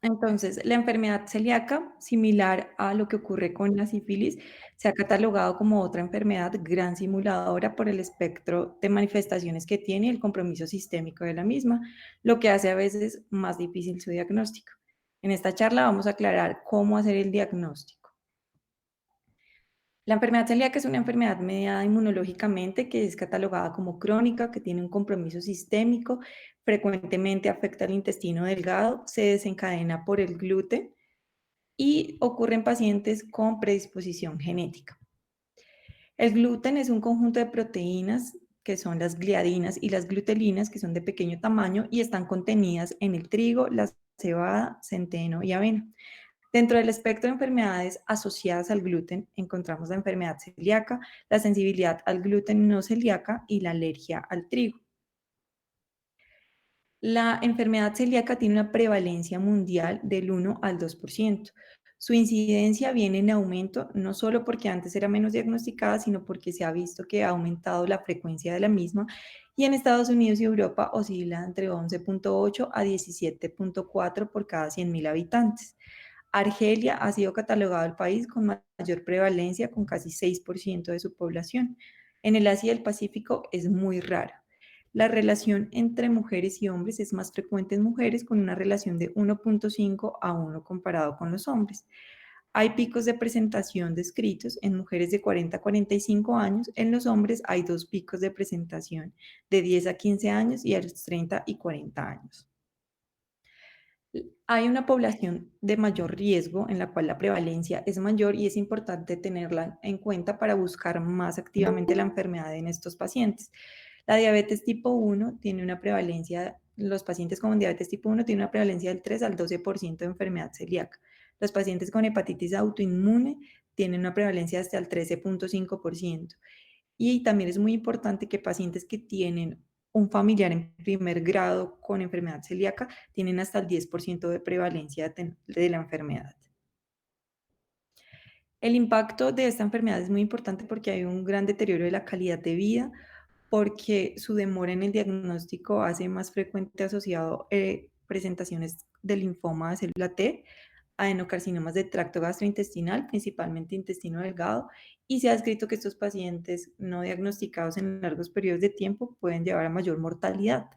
Entonces, la enfermedad celíaca, similar a lo que ocurre con la sífilis, se ha catalogado como otra enfermedad gran simuladora por el espectro de manifestaciones que tiene y el compromiso sistémico de la misma, lo que hace a veces más difícil su diagnóstico. En esta charla vamos a aclarar cómo hacer el diagnóstico. La enfermedad celíaca es una enfermedad mediada inmunológicamente que es catalogada como crónica, que tiene un compromiso sistémico, frecuentemente afecta al intestino delgado, se desencadena por el gluten y ocurre en pacientes con predisposición genética. El gluten es un conjunto de proteínas que son las gliadinas y las glutelinas, que son de pequeño tamaño y están contenidas en el trigo, la cebada, centeno y avena. Dentro del espectro de enfermedades asociadas al gluten encontramos la enfermedad celíaca, la sensibilidad al gluten no celíaca y la alergia al trigo. La enfermedad celíaca tiene una prevalencia mundial del 1 al 2%. Su incidencia viene en aumento no solo porque antes era menos diagnosticada, sino porque se ha visto que ha aumentado la frecuencia de la misma y en Estados Unidos y Europa oscila entre 11,8 a 17,4 por cada 100.000 habitantes. Argelia ha sido catalogado el país con mayor prevalencia, con casi 6% de su población. En el Asia y el Pacífico es muy rara. La relación entre mujeres y hombres es más frecuente en mujeres, con una relación de 1,5 a 1 comparado con los hombres. Hay picos de presentación descritos en mujeres de 40 a 45 años, en los hombres hay dos picos de presentación de 10 a 15 años y a los 30 y 40 años. Hay una población de mayor riesgo en la cual la prevalencia es mayor y es importante tenerla en cuenta para buscar más activamente la enfermedad en estos pacientes. La diabetes tipo 1 tiene una prevalencia, los pacientes con diabetes tipo 1 tienen una prevalencia del 3 al 12% de enfermedad celíaca. Los pacientes con hepatitis autoinmune tienen una prevalencia hasta el 13,5%. Y también es muy importante que pacientes que tienen un familiar en primer grado con enfermedad celíaca tienen hasta el 10% de prevalencia de la enfermedad. El impacto de esta enfermedad es muy importante porque hay un gran deterioro de la calidad de vida, porque su demora en el diagnóstico hace más frecuente asociado presentaciones de linfoma de célula T, adenocarcinomas de tracto gastrointestinal, principalmente intestino delgado, y se ha descrito que estos pacientes no diagnosticados en largos periodos de tiempo pueden llevar a mayor mortalidad.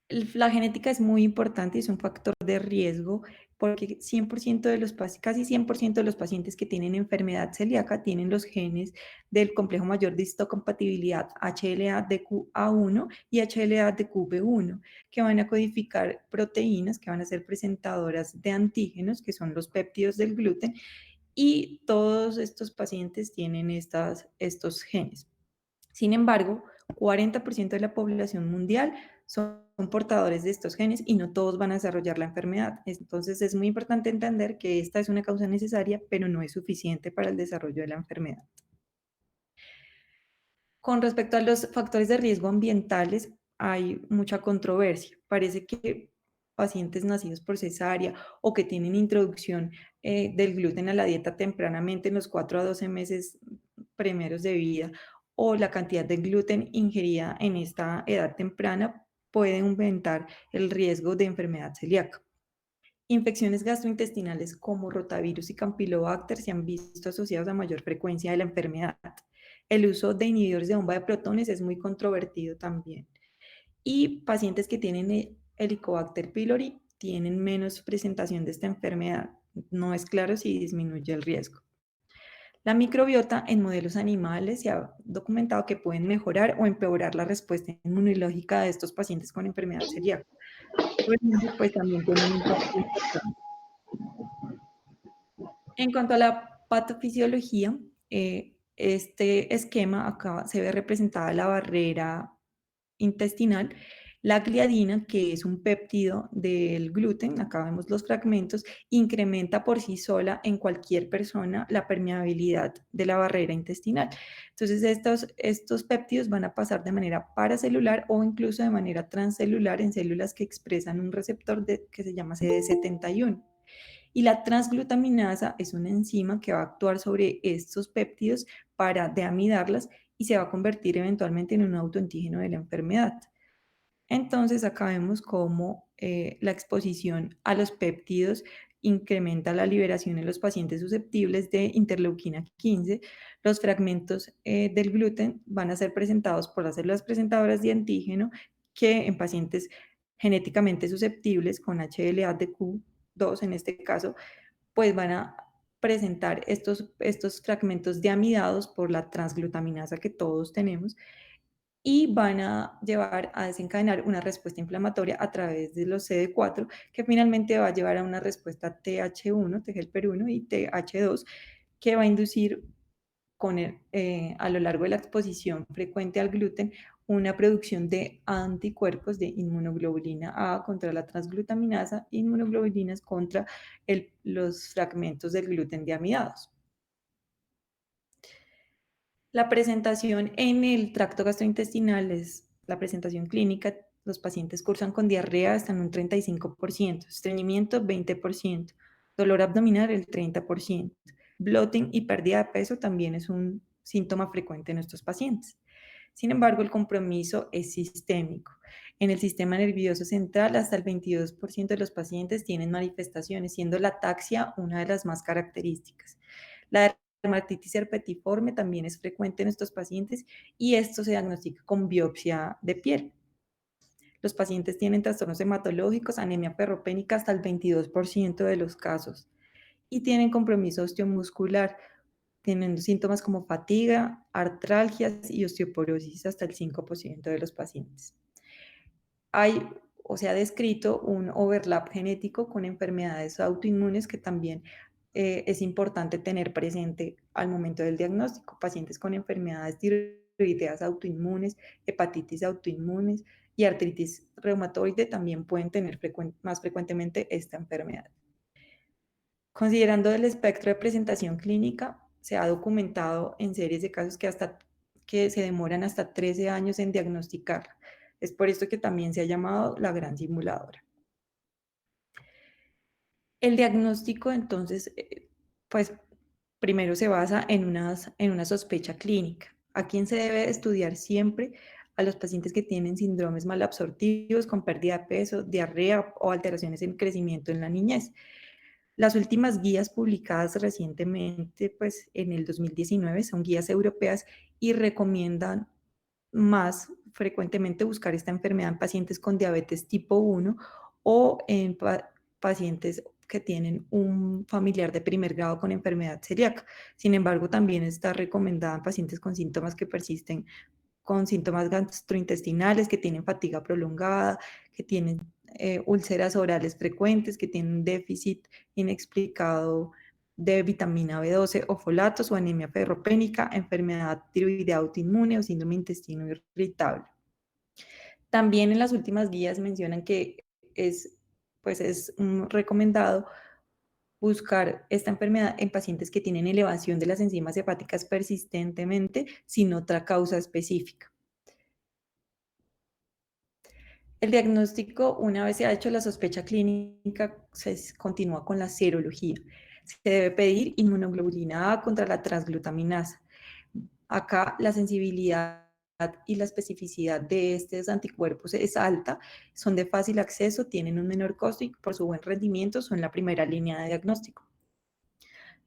La genética es muy importante y es un factor de riesgo porque 100% de casi 100% de los pacientes que tienen enfermedad celíaca tienen los genes del complejo mayor de histocompatibilidad HLA-DQ1 y HLA-DQB1, que van a codificar proteínas que van a ser presentadoras de antígenos, que son los péptidos del gluten, y todos estos pacientes tienen estos genes. Sin embargo, 40% de la población mundial son portadores de estos genes y no todos van a desarrollar la enfermedad. Entonces es muy importante entender que esta es una causa necesaria, pero no es suficiente para el desarrollo de la enfermedad. Con respecto a los factores de riesgo ambientales, hay mucha controversia. Parece que pacientes nacidos por cesárea o que tienen introducción del gluten a la dieta tempranamente en los 4 a 12 meses primeros de vida o la cantidad de gluten ingerida en esta edad temprana puede aumentar el riesgo de enfermedad celíaca. Infecciones gastrointestinales como rotavirus y campylobacter se han visto asociados a mayor frecuencia de la enfermedad. El uso de inhibidores de bomba de protones es muy controvertido también. Y pacientes que tienen Helicobacter pylori tienen menos presentación de esta enfermedad. No es claro si disminuye el riesgo. La microbiota en modelos animales se ha documentado que pueden mejorar o empeorar la respuesta inmunológica de estos pacientes con enfermedad celíaca. Por ejemplo, pues también tiene un impacto importante. En cuanto a la patofisiología, este esquema acá se ve representada la barrera intestinal, la gliadina, que es un péptido del gluten, acá vemos los fragmentos, incrementa por sí sola en cualquier persona la permeabilidad de la barrera intestinal. Entonces, estos péptidos van a pasar de manera paracelular o incluso de manera transcelular en células que expresan un receptor que se llama CD71. Y la transglutaminasa es una enzima que va a actuar sobre estos péptidos para deamidarlas y se va a convertir eventualmente en un autoantígeno de la enfermedad. Entonces, acá vemos cómo la exposición a los péptidos incrementa la liberación en los pacientes susceptibles de interleuquina 15. Los fragmentos del gluten van a ser presentados por las células presentadoras de antígeno que en pacientes genéticamente susceptibles con HLA-DQ2 en este caso, pues van a presentar estos fragmentos de amidados por la transglutaminasa que todos tenemos y van a llevar a desencadenar una respuesta inflamatoria a través de los CD4, que finalmente va a llevar a una respuesta TH1, TGLP1 y TH2, que va a inducir a lo largo de la exposición frecuente al gluten una producción de anticuerpos de inmunoglobulina A contra la transglutaminasa e inmunoglobulinas contra los fragmentos del gluten de amidados. La presentación en el tracto gastrointestinal es la presentación clínica. Los pacientes cursan con diarrea hasta en un 35%, estreñimiento 20%, dolor abdominal el 30%. Bloating y pérdida de peso también es un síntoma frecuente en estos pacientes. Sin embargo, el compromiso es sistémico. En el sistema nervioso central, hasta el 22% de los pacientes tienen manifestaciones, siendo la ataxia una de las más características. La dermatitis herpetiforme también es frecuente en estos pacientes y esto se diagnostica con biopsia de piel. Los pacientes tienen trastornos hematológicos, anemia ferropénica hasta el 22% de los casos y tienen compromiso osteomuscular, teniendo síntomas como fatiga, artralgias y osteoporosis hasta el 5% de los pacientes. Se ha descrito un overlap genético con enfermedades autoinmunes que también es importante tener presente al momento del diagnóstico. Pacientes con enfermedades tiroideas autoinmunes, hepatitis autoinmunes y artritis reumatoide también pueden tener más frecuentemente esta enfermedad. Considerando el espectro de presentación clínica, se ha documentado en series de casos que se demoran hasta 13 años en diagnosticar. Es por esto que también se ha llamado la gran simuladora. El diagnóstico, entonces, pues primero se basa en una sospecha clínica. ¿A quién se debe estudiar siempre? A los pacientes que tienen síndromes malabsortivos con pérdida de peso, diarrea o alteraciones en crecimiento en la niñez. Las últimas guías publicadas recientemente, pues en el 2019, son guías europeas y recomiendan más frecuentemente buscar esta enfermedad en pacientes con diabetes tipo 1 o en pacientes que tienen un familiar de primer grado con enfermedad celíaca. Sin embargo, también está recomendada en pacientes con síntomas que persisten, con síntomas gastrointestinales, que tienen fatiga prolongada, que tienen úlceras orales frecuentes, que tienen déficit inexplicado de vitamina B12 o folatos o anemia ferropénica, enfermedad tiroidea autoinmune o síndrome intestino irritable. También en las últimas guías mencionan que es recomendado buscar esta enfermedad en pacientes que tienen elevación de las enzimas hepáticas persistentemente sin otra causa específica. El diagnóstico, una vez se ha hecho la sospecha clínica, se continúa con la serología. Se debe pedir inmunoglobulina A contra la transglutaminasa. Acá la sensibilidad y la especificidad de estos anticuerpos es alta, son de fácil acceso, tienen un menor costo y por su buen rendimiento son la primera línea de diagnóstico.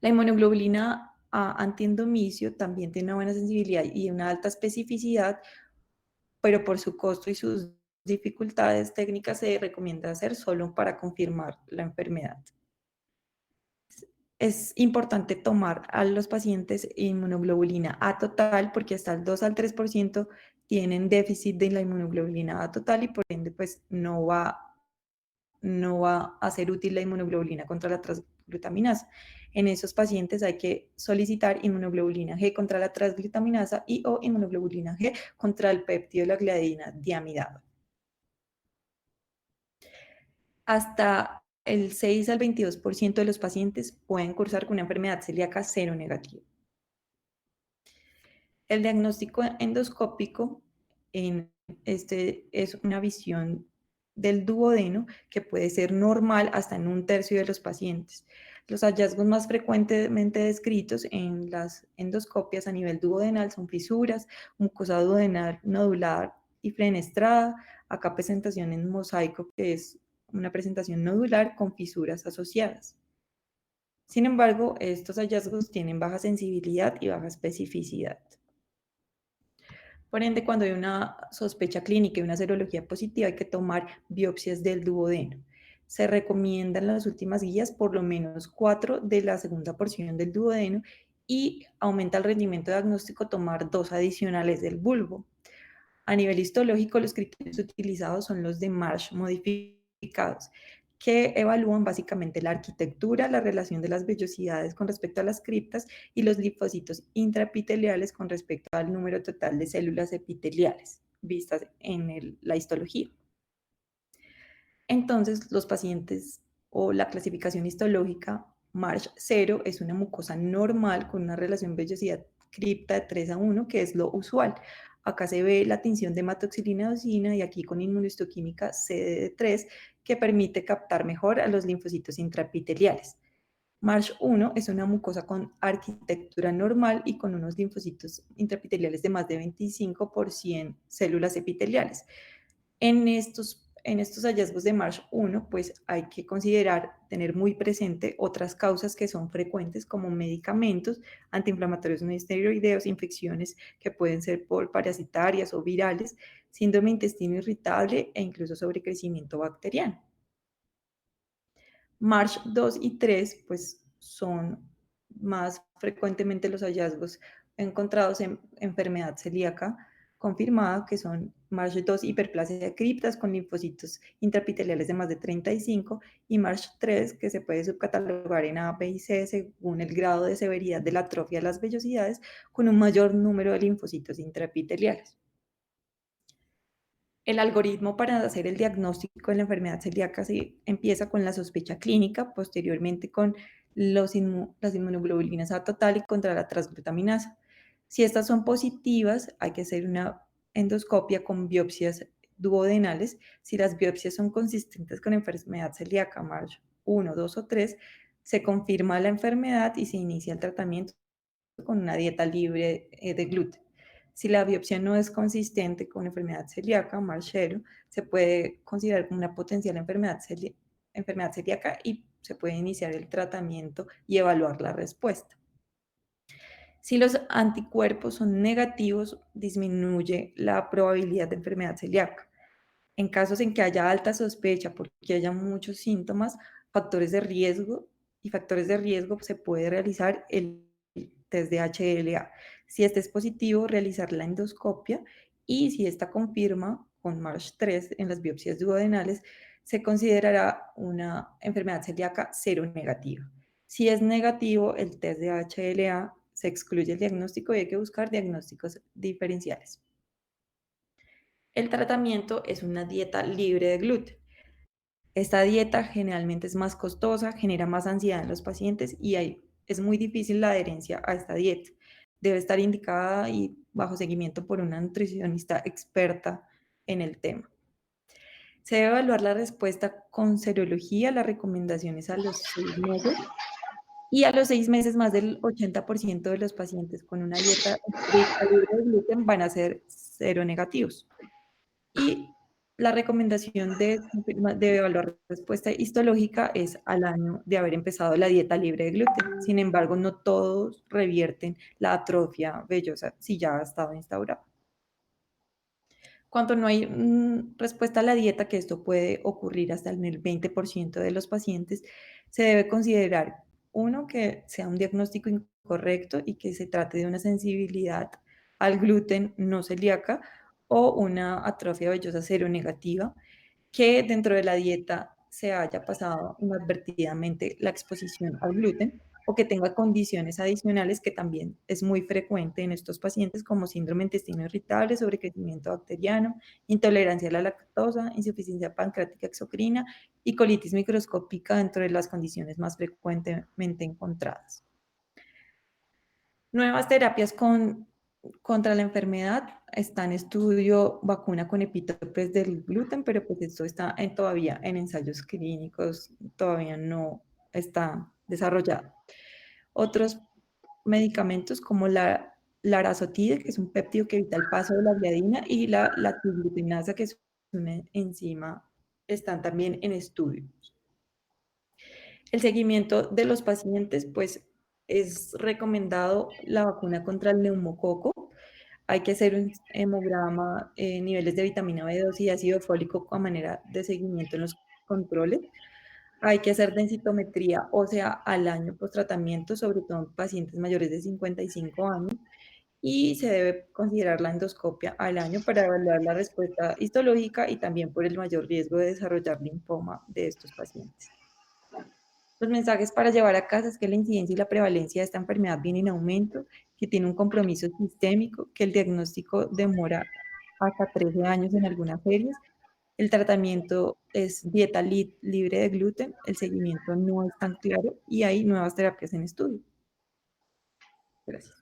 La inmunoglobulina A antiendomicio también tiene una buena sensibilidad y una alta especificidad, pero por su costo y sus dificultades técnicas se recomienda hacer solo para confirmar la enfermedad. Es importante tomar a los pacientes inmunoglobulina A total porque hasta el 2 al 3% tienen déficit de la inmunoglobulina A total y por ende pues no va a ser útil la inmunoglobulina contra la transglutaminasa. En esos pacientes hay que solicitar inmunoglobulina G contra la transglutaminasa y o inmunoglobulina G contra el péptido de la gliadina diamidado. Hasta el 6 al 22% de los pacientes pueden cursar con una enfermedad celíaca cero negativa. El diagnóstico endoscópico es una visión del duodeno que puede ser normal hasta en un tercio de los pacientes. Los hallazgos más frecuentemente descritos en las endoscopias a nivel duodenal son fisuras, mucosa duodenal nodular y fenestrada, Acá presentación en mosaico, que es una presentación nodular con fisuras asociadas. Sin embargo, estos hallazgos tienen baja sensibilidad y baja especificidad. Por ende, cuando hay una sospecha clínica y una serología positiva, hay que tomar biopsias del duodeno. Se recomiendan las últimas guías por lo menos 4 de la segunda porción del duodeno y aumenta el rendimiento diagnóstico tomar 2 adicionales del bulbo. A nivel histológico, los criterios utilizados son los de Marsh modificados, que evalúan básicamente la arquitectura, la relación de las vellosidades con respecto a las criptas y los linfocitos intraepiteliales con respecto al número total de células epiteliales vistas en la histología. Entonces, los pacientes o la clasificación histológica Marsh 0 es una mucosa normal con una relación vellosidad-cripta de 3 a 1, que es lo usual. Acá se ve la tinción de hematoxilina eosina y aquí con inmunohistoquímica CD3, que permite captar mejor a los linfocitos intraepiteliales. Marsh 1 es una mucosa con arquitectura normal y con unos linfocitos intraepiteliales de más de 25 por 100 células epiteliales. En estos hallazgos de Marsh 1, pues hay que considerar tener muy presente otras causas que son frecuentes como medicamentos, antiinflamatorios no esteroideos, infecciones que pueden ser por parasitarias o virales, síndrome de intestino irritable e incluso sobrecrecimiento bacteriano. March 2 y 3, pues son más frecuentemente los hallazgos encontrados en enfermedad celíaca confirmada, que son March 2 hiperplasia de criptas con linfocitos intraepiteliales de más de 35 y March 3 que se puede subcatalogar en A, B y C según el grado de severidad de la atrofia de las vellosidades con un mayor número de linfocitos intraepiteliales. El algoritmo para hacer el diagnóstico de la enfermedad celíaca se empieza con la sospecha clínica, posteriormente con las inmunoglobulinas A total y contra la transglutaminasa. Si estas son positivas, hay que hacer una endoscopia con biopsias duodenales. Si las biopsias son consistentes con enfermedad celíaca, March 1, 2 o 3, se confirma la enfermedad y se inicia el tratamiento con una dieta libre de gluten. Si la biopsia no es consistente con enfermedad celíaca, Marshero, se puede considerar como una potencial enfermedad celíaca y se puede iniciar el tratamiento y evaluar la respuesta. Si los anticuerpos son negativos, disminuye la probabilidad de enfermedad celíaca. En casos en que haya alta sospecha porque haya muchos síntomas, factores de riesgo factores de riesgo, se puede realizar el test de HLA. Si este es positivo, realizar la endoscopia y si esta confirma con Marsh 3 en las biopsias duodenales, se considerará una enfermedad celíaca cero negativa. Si es negativo el test de HLA, se excluye el diagnóstico y hay que buscar diagnósticos diferenciales. El tratamiento es una dieta libre de gluten. Esta dieta generalmente es más costosa, genera más ansiedad en los pacientes y es muy difícil la adherencia a esta dieta. Debe estar indicada y bajo seguimiento por una nutricionista experta en el tema. Se debe evaluar la respuesta con serología, las recomendaciones a los 6 meses y a los 6 meses más del 80% de los pacientes con una dieta estricta libre de gluten van a ser cero negativos. Y la recomendación de evaluar respuesta histológica es al año de haber empezado la dieta libre de gluten. Sin embargo, no todos revierten la atrofia vellosa si ya ha estado instaurada. Cuando no hay respuesta a la dieta, que esto puede ocurrir hasta en el 20% de los pacientes, se debe considerar, uno, que sea un diagnóstico incorrecto y que se trate de una sensibilidad al gluten no celíaca o una atrofia vellosa seronegativa, que dentro de la dieta se haya pasado inadvertidamente la exposición al gluten o que tenga condiciones adicionales que también es muy frecuente en estos pacientes como síndrome de intestino irritable, sobrecrecimiento bacteriano, intolerancia a la lactosa, insuficiencia pancreática exocrina y colitis microscópica dentro de las condiciones más frecuentemente encontradas. Nuevas terapias contra la enfermedad. Está en estudio vacuna con epitopes del gluten, pero pues esto está todavía en ensayos clínicos, todavía no está desarrollado. Otros medicamentos como la larazotide, que es un péptido que evita el paso de la gliadina, y la glutinasa, que es una enzima están también en estudio. El seguimiento de los pacientes, pues es recomendado la vacuna contra el neumococo. Hay que hacer un hemograma, niveles de vitamina B2 y ácido fólico a manera de seguimiento en los controles. Hay que hacer densitometría ósea al año post tratamiento, sobre todo en pacientes mayores de 55 años, y se debe considerar la endoscopia al año para evaluar la respuesta histológica y también por el mayor riesgo de desarrollar linfoma de estos pacientes. Los mensajes para llevar a casa es que la incidencia y la prevalencia de esta enfermedad viene en aumento, que tiene un compromiso sistémico, que el diagnóstico demora hasta 13 años en algunas series. El tratamiento es dieta libre de gluten, el seguimiento no es tan claro y hay nuevas terapias en estudio. Gracias.